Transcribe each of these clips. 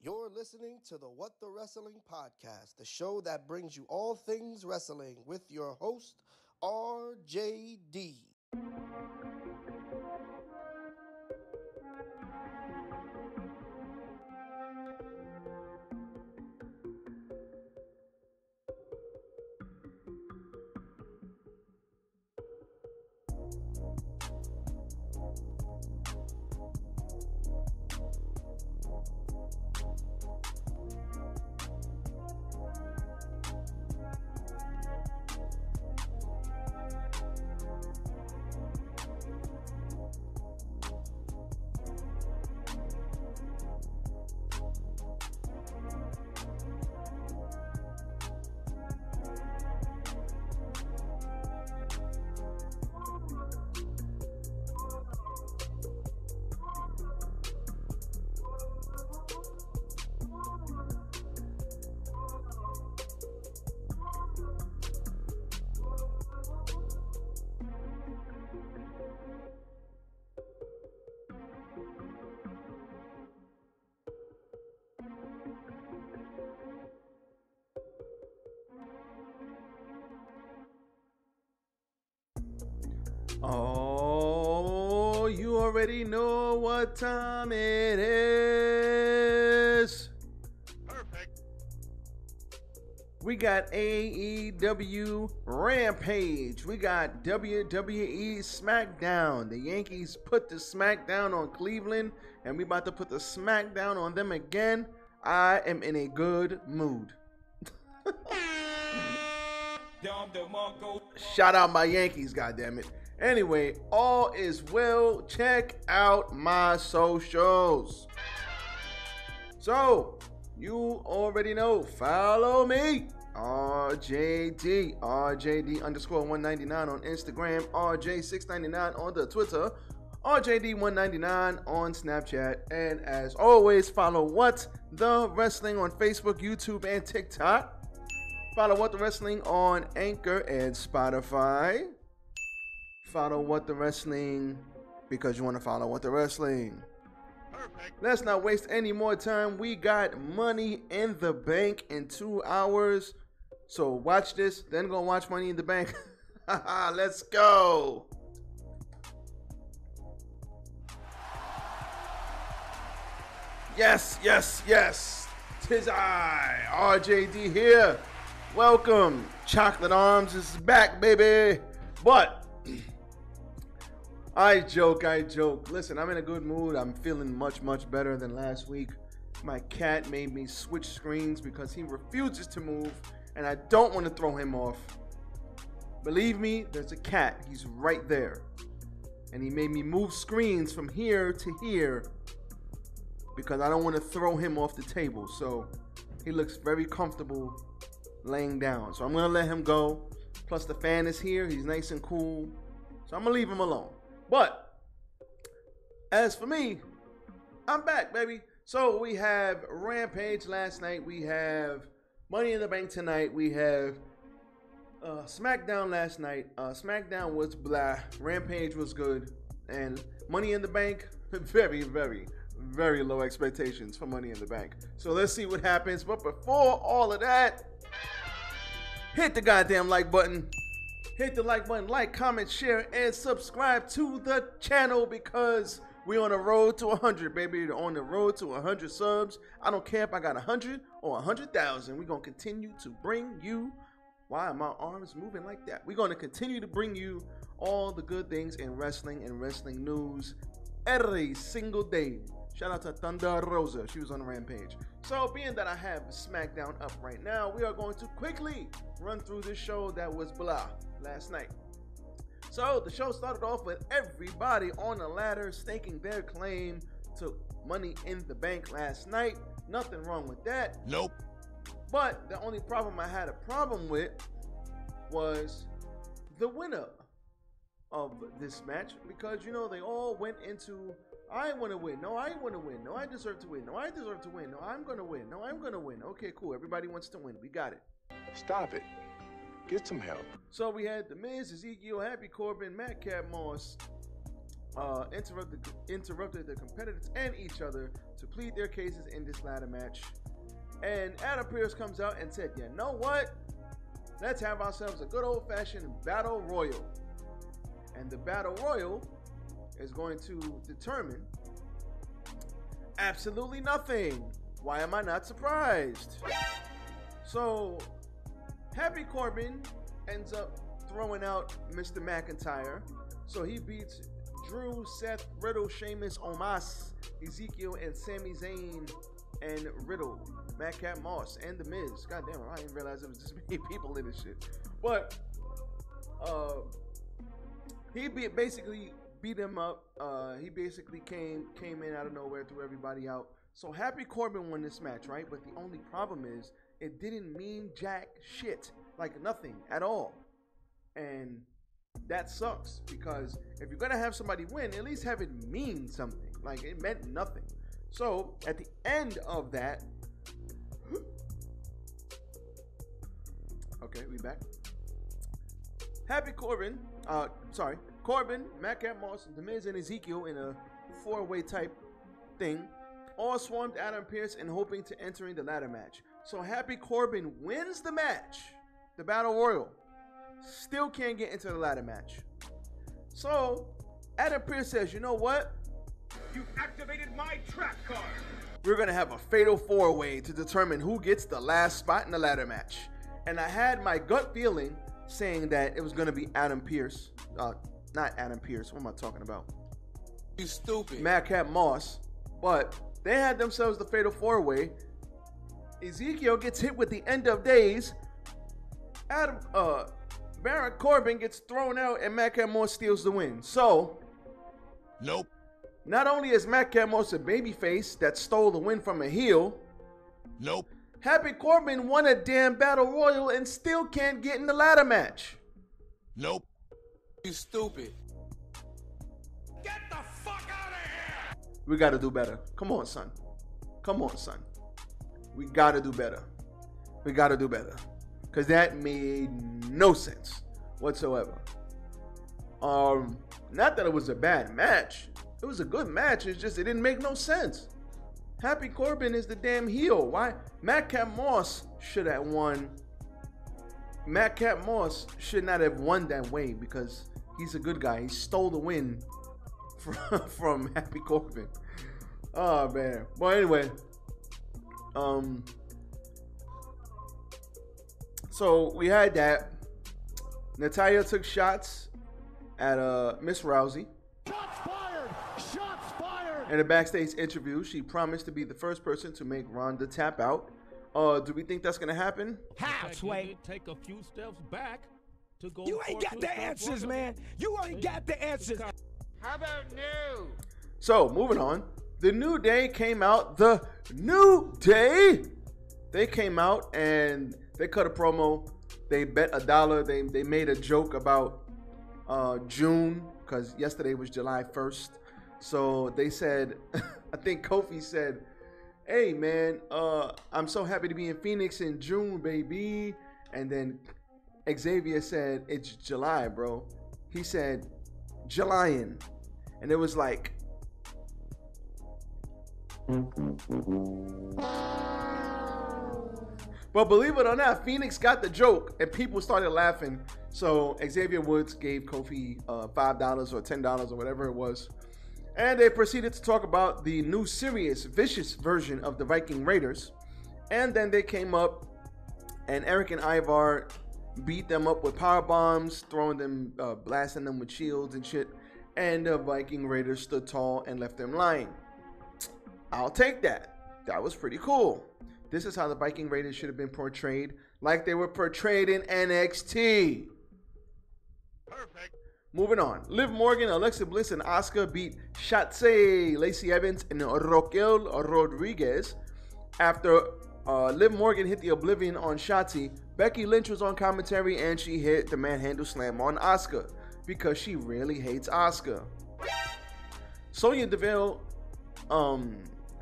You're listening to the What the Wrestling Podcast, the show that brings you all things wrestling with your host, RJD. Oh, you already know what time it is. Perfect. We got AEW Rampage. We got WWE Smackdown. The Yankees put the Smackdown on Cleveland, and we about to put the Smackdown on them again. I am in a good mood. Shout out my Yankees, goddammit. Anyway, all is well. Check out my socials. So, you already know. Follow me. RJD. RJD underscore 199 on Instagram. RJ699 on the Twitter. RJD199 on Snapchat. And as always, follow What the Wrestling on Facebook, YouTube, and TikTok. Follow What the Wrestling on Anchor and Spotify. Follow What the Wrestling because you want to follow What the Wrestling. Perfect. Let's not waste any more time. We got Money in the Bank in 2 hours. So watch this, then go watch Money in the Bank. Let's go. Yes, yes, yes. 'Tis I, RJD here. Welcome. Chocolate Arms is back, baby. But I joke. Listen, I'm in a good mood. I'm feeling much, much better than last week. My cat made me switch screens because he refuses to move, and I don't want to throw him off. Believe me, there's a cat. He's right there. And he made me move screens from here to here because I don't want to throw him off the table. So he looks very comfortable laying down. So I'm going to let him go. Plus the fan is here. He's nice and cool. So I'm going to leave him alone. But as for me, I'm back, baby. So we have Rampage last night. We have Money in the Bank tonight. We have Smackdown last night. Smackdown was blah. Rampage was good. And Money in the Bank, very, very, very low expectations for Money in the Bank. So let's see what happens. But before all of that, hit the goddamn like button. Hit the like button, like, comment, share, and subscribe to the channel because we're on the road to 100, baby. We're on the road to 100 subs. I don't care if I got 100 or 100,000. We're going to continue to bring you, why are my arms moving like that? We're going to continue to bring you all the good things in wrestling and wrestling news every single day. Shout out to Thunder Rosa. She was on the Rampage. So, being that I have Smackdown up right now, we are going to quickly run through this show that was blah last night. So, the show started off with everybody on the ladder staking their claim to Money in the Bank last night. Nothing wrong with that. Nope. But the only problem I had a problem with was the winner of this match because, you know, they all went into, I want to win. No, I want to win. No, I deserve to win. No, I deserve to win. No, I'm going to win. No, I'm going to win. Okay, cool. Everybody wants to win. We got it. Stop it. Get some help. So we had The Miz, Ezekiel, Happy Corbin, Madcap Moss, interrupted the competitors and each other to plead their cases in this ladder match. And Adam Pearce comes out and said, you know what? Let's have ourselves a good old-fashioned battle royal. And the battle royal is going to determine absolutely nothing. Why am I not surprised? So, Happy Corbin ends up throwing out Mr. McIntyre. So he beats Drew, Seth, Riddle, Sheamus, Omos, Ezekiel, and Sami Zayn, and Riddle, Madcap Moss, and The Miz. God damn it, I didn't realize there was this many people in this shit. But he basically beat him up. He basically came in out of nowhere, threw everybody out. So Happy Corbin won this match, right? But the only problem is it didn't mean jack shit, like nothing at all. And that sucks, because if you're gonna have somebody win, at least have it mean something. Like, it meant nothing. So at the end of that, okay, we back. Happy Corbin, Corbin, Madcap Moss, The Miz, and Ezekiel in a four-way type thing all swarmed Adam Pearce and hoping to enter in the ladder match. So Happy Corbin wins the match, the Battle Royal. Still can't get into the ladder match. So Adam Pearce says, you know what? You activated my trap card. We're going to have a fatal four-way to determine who gets the last spot in the ladder match. And I had my gut feeling saying that it was going to be Adam Pearce. Not Adam Pearce. What am I talking about? You stupid. Madcap Moss. But they had themselves the fatal four-way. Ezekiel gets hit with the end of days. Baron Corbin gets thrown out and Madcap Moss steals the win. So, nope. Not only is Madcap Moss a babyface that stole the win from a heel, nope. Happy Corbin won a damn Battle Royal and still can't get in the ladder match. Nope. You stupid. Get the fuck out of here! We gotta do better. Come on, son. Come on, son. We gotta do better. We gotta do better. Because that made no sense whatsoever. Not that it was a bad match. It was a good match. It's just it didn't make no sense. Happy Corbin is the damn heel. Why? Madcap Moss should have won. Madcap Moss should not have won that way because he's a good guy. He stole the win from Happy Corbin. Oh, man. Well, anyway. So we had that. Natalya took shots at Miss Rousey. Shots fired! Shots fired! In a backstage interview, she promised to be the first person to make Ronda tap out. Do we think that's gonna happen? How, Sway? Take a few steps back to go. You ain't got the answers, man. You ain't got the answers. How about new? So moving on, the New Day came out. The New Day, they came out and they cut a promo. They bet $1. They made a joke about June because yesterday was July 1st. So they said, I think Kofi said, hey man, I'm so happy to be in Phoenix in June, baby. And then Xavier said, it's July, bro. He said, Julyin'. And it was like, but believe it or not, Phoenix got the joke and people started laughing. So Xavier Woods gave Kofi $5 or $10 or whatever it was. And they proceeded to talk about the new serious, vicious version of the Viking Raiders. And then they came up and Eric and Ivar beat them up with power bombs, throwing them, blasting them with shields and shit. And the Viking Raiders stood tall and left them lying. I'll take that. That was pretty cool. This is how the Viking Raiders should have been portrayed, like they were portrayed in NXT. Perfect. Moving on. Liv Morgan, Alexa Bliss, and Asuka beat Shotzi, Lacey Evans, and Raquel Rodriguez. After Liv Morgan hit the Oblivion on Shotzi, Becky Lynch was on commentary and she hit the Manhandle Slam on Asuka because she really hates Asuka. Sonya Deville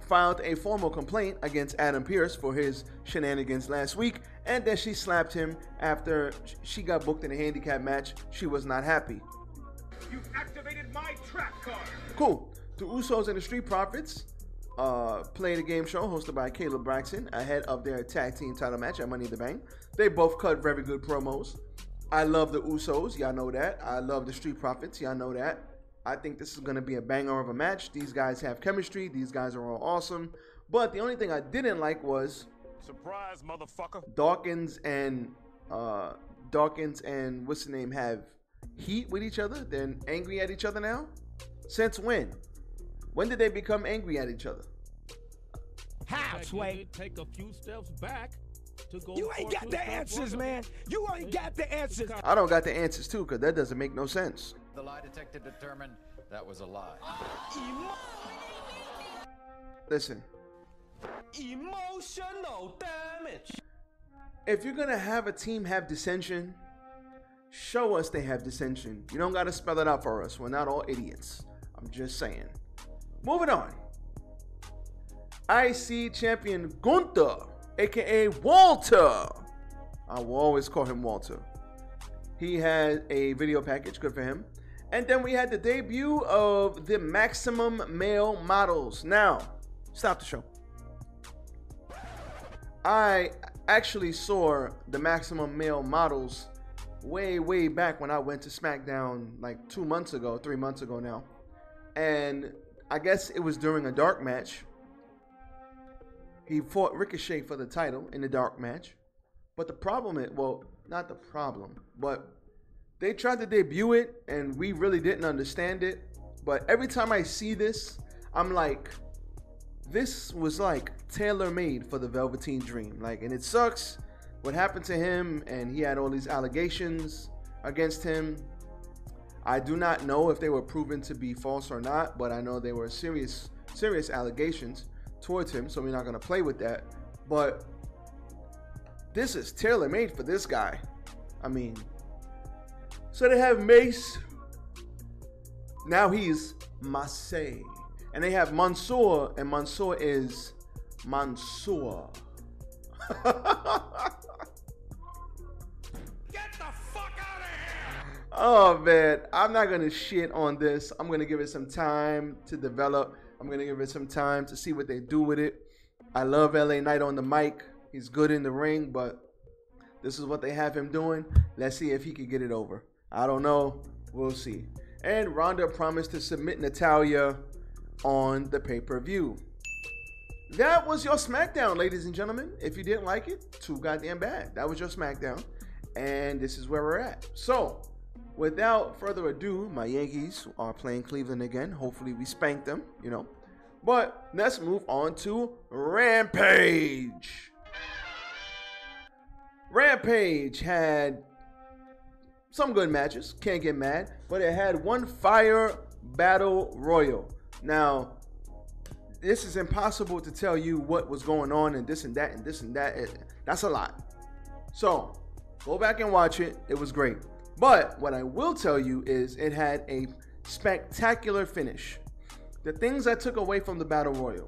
filed a formal complaint against Adam Pearce for his shenanigans last week, and then she slapped him after she got booked in a handicap match. She was not happy. You activated my trap card. Cool. The Usos and the Street Profits played a game show hosted by Caleb Braxton ahead of their tag team title match at Money in the Bank. They both cut very good promos. I love the Usos, y'all know that. I love the Street Profits, y'all know that. I think this is going to be a banger of a match. These guys have chemistry. These guys are all awesome. But the only thing I didn't like was Surprise, motherfucker. Dawkins and what's the name have heat with each other. They're angry at each other now. Since when? When did they become angry at each other? How, Sway? Take a few steps back to go. You ain't got the answers, man. You ain't got the answers. I don't got the answers too, because that doesn't make no sense. The lie detector determined that was a lie. Listen. Emotional damage. If you're going to have a team have dissension, show us they have dissension. You don't got to spell it out for us. We're not all idiots. I'm just saying. Moving on. IC champion Gunther, a.k.a. Walter. I will always call him Walter. He had a video package. Good for him. And then we had the debut of the Maximum Male Models. Now, stop the show. I actually saw the Maximum Male Models way back when I went to Smackdown like 3 months ago now. And I guess it was during a dark match. He fought Ricochet for the title in the dark match. But the problem is, well, not the problem, but they tried to debut it and we really didn't understand it. But every time I see this, I'm like, this was like tailor-made for the Velveteen Dream. Like, and it sucks what happened to him, and he had all these allegations against him. I do not know if they were proven to be false or not, but I know they were serious allegations towards him, so we're not going to play with that. But this is tailor-made for this guy. I mean, so they have Mace. Now he's Massey. And they have Mansoor, and Mansoor is Mansoor. Get the fuck out of here! Oh, man. I'm not going to shit on this. I'm going to give it some time to develop. I'm going to give it some time to see what they do with it. I love LA Knight on the mic. He's good in the ring, but this is what they have him doing. Let's see if he can get it over. I don't know. We'll see. And Ronda promised to submit Natalya on the pay-per-view. That was your SmackDown, ladies and gentlemen. If you didn't like it, too goddamn bad. That was your SmackDown, and this is where we're at. So, without further ado, my Yankees are playing Cleveland again. Hopefully we spank them, you know. But let's move on to Rampage. Rampage had some good matches, can't get mad, but it had one fire battle royal. Now, this is impossible to tell you what was going on and this and that and this and that. That's a lot. So, go back and watch it. It was great. But what I will tell you is it had a spectacular finish. The things I took away from the Battle Royal.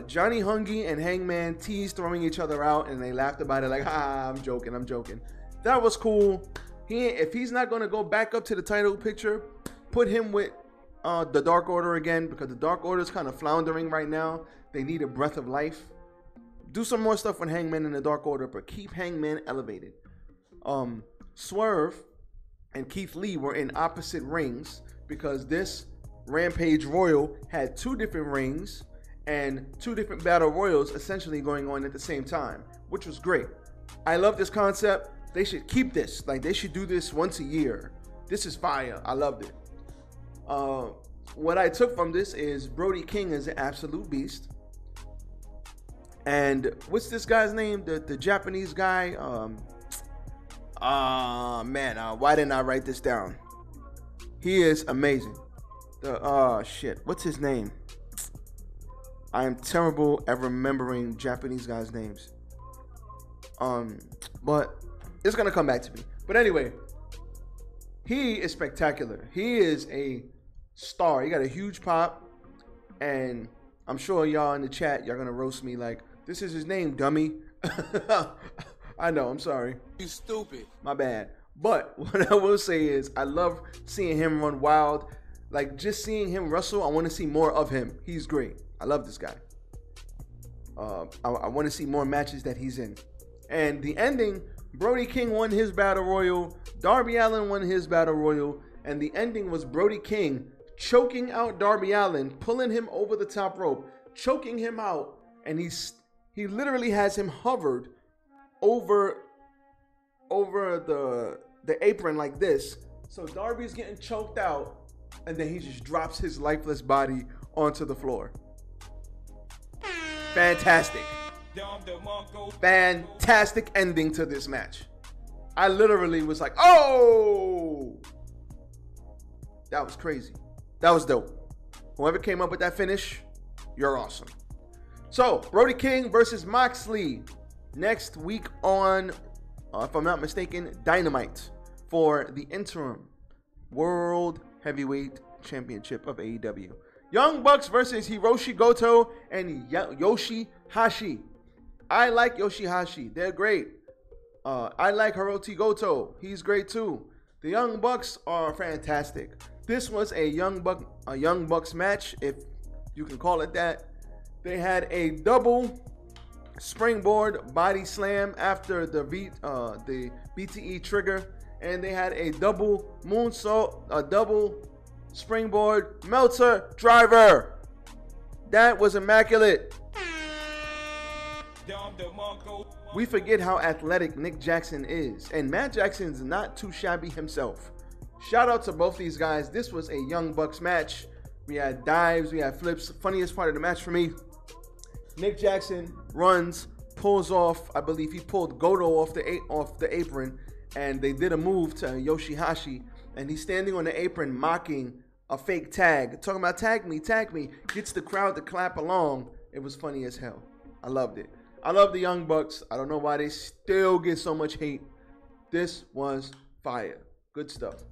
Johnny Hungy and Hangman teased throwing each other out and they laughed about it like, I'm joking. That was cool. If he's not going to go back up to the title picture, put him with the Dark Order again, because the Dark Order is kind of floundering right now. They need a breath of life. Do some more stuff with Hangman and the Dark Order, but keep Hangman elevated. Swerve and Keith Lee were in opposite rings because this Rampage Royal had 2 different rings and 2 different Battle Royals essentially going on at the same time, which was great. I love this concept. They should keep this. Like, they should do this once a year. This is fire. I loved it. What I took from this is Brody King is an absolute beast. And what's this guy's name? The Japanese guy? Why didn't I write this down? He is amazing. Shit. What's his name? I am terrible at remembering Japanese guys' names. But it's gonna come back to me. But anyway, he is spectacular. He is a star. He got a huge pop, and I'm sure y'all in the chat, y'all gonna roast me like, this is his name, dummy. I know, I'm sorry. You stupid. My bad. But what I will say is I love seeing him run wild. Like, just seeing him wrestle, I want to see more of him. He's great. I love this guy. I want to see more matches that he's in. And the ending, Brody King won his Battle Royal. Darby Allin won his Battle Royal. And the ending was Brody King choking out Darby Allin, pulling him over the top rope, choking him out. And he literally has him hovered over the apron like this. So Darby's getting choked out. And then he just drops his lifeless body onto the floor. Fantastic. Fantastic ending to this match. I literally was like, oh! That was crazy. That was dope. Whoever came up with that finish, you're awesome. So, Brody King versus Moxley next week on, if I'm not mistaken, Dynamite for the interim World Heavyweight Championship of AEW. Young Bucks versus Hiroshi Goto and Yoshihashi. I like Yoshihashi. They're great. I like Hiroshi Goto. He's great too. The Young Bucks are fantastic. This was a Young Bucks match, if you can call it that. They had a double springboard body slam after the BTE trigger. And they had a double moonsault, a double springboard Meltzer driver. That was immaculate. We forget how athletic Nick Jackson is. And Matt Jackson's not too shabby himself. Shout out to both these guys. This was a Young Bucks match. We had dives, we had flips. Funniest part of the match for me, Nick Jackson runs, pulls off, I believe he pulled Goto off the apron. And they did a move to Yoshihashi, and he's standing on the apron mocking a fake tag, talking about tag me, gets the crowd to clap along. It was funny as hell. I loved it. I love the Young Bucks. I don't know why they still get so much hate. This was fire. Good stuff.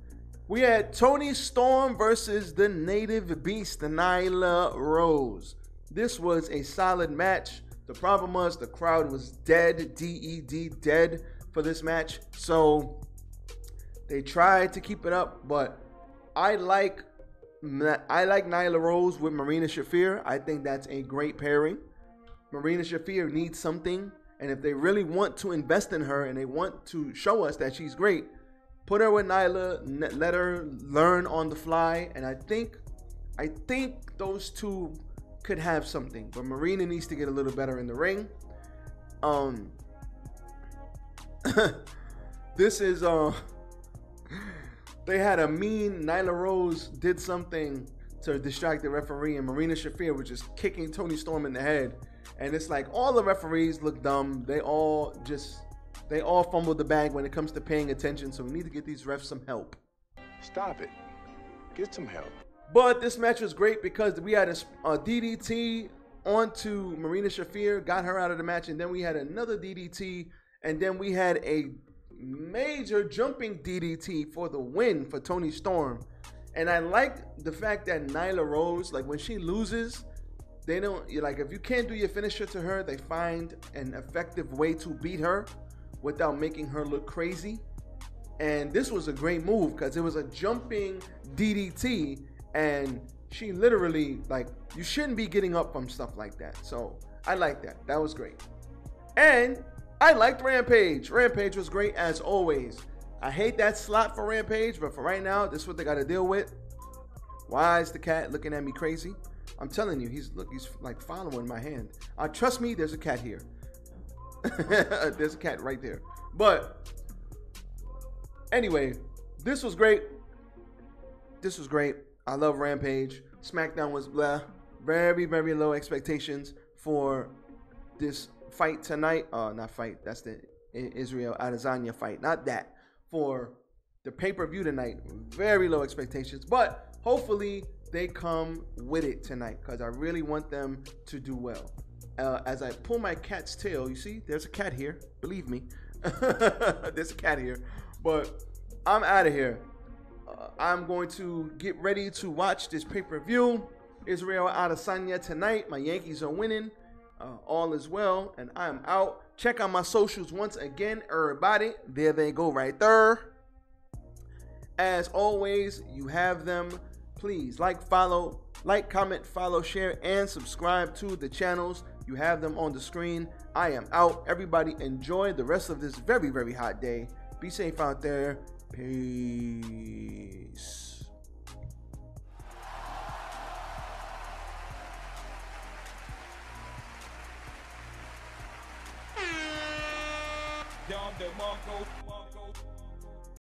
We had Toni Storm versus the Native Beast, Nyla Rose. This was a solid match. The problem was the crowd was dead, D-E-D, dead, for this match, so they tried to keep it up, but I like Nyla Rose with Marina Shafir. I think that's a great pairing. Marina Shafir needs something, and if they really want to invest in her and they want to show us that she's great, put her with Nyla, let her learn on the fly, and I think those two could have something, but Marina needs to get a little better in the ring. This is they had a mean Nyla Rose did something to distract the referee, and Marina Shafir was just kicking Toni Storm in the head, and it's like all the referees look dumb. They all fumbled the bag when it comes to paying attention, so we need to get these refs some help. Stop it. Get some help. But this match was great because we had a DDT onto Marina Shafir, got her out of the match, and then we had another DDT. And then we had a major jumping DDT for the win for Toni Storm. And I like the fact that Nyla Rose, like when she loses, they don't, like if you can't do your finisher to her, they find an effective way to beat her without making her look crazy. And this was a great move because it was a jumping DDT. And she literally, like, you shouldn't be getting up from stuff like that. So I like that. That was great. And I liked Rampage. Rampage was great as always. I hate that slot for Rampage, but for right now, this is what they got to deal with. Why is the cat looking at me crazy? I'm telling you, he's like following my hand. Trust me, there's a cat here. There's a cat right there. But anyway, this was great. This was great. I love Rampage. Smackdown was blah. Very, very low expectations for this fight tonight. Not fight. That's the Israel Adesanya fight. Not that. For the pay-per-view tonight. Very low expectations. But hopefully they come with it tonight because I really want them to do well. As I pull my cat's tail, you see, there's a cat here. Believe me. There's a cat here. But I'm out of here. I'm going to get ready to watch this pay-per-view. Israel Adesanya tonight. My Yankees are winning. All is well. And I'm out. Check out my socials once again, everybody. There they go right there. As always, you have them. please like, comment, follow, share, and subscribe to the channels. You have them on the screen. I am out. Everybody enjoy the rest of this very, very hot day. Be safe out there. Peace. Dom DeMarco.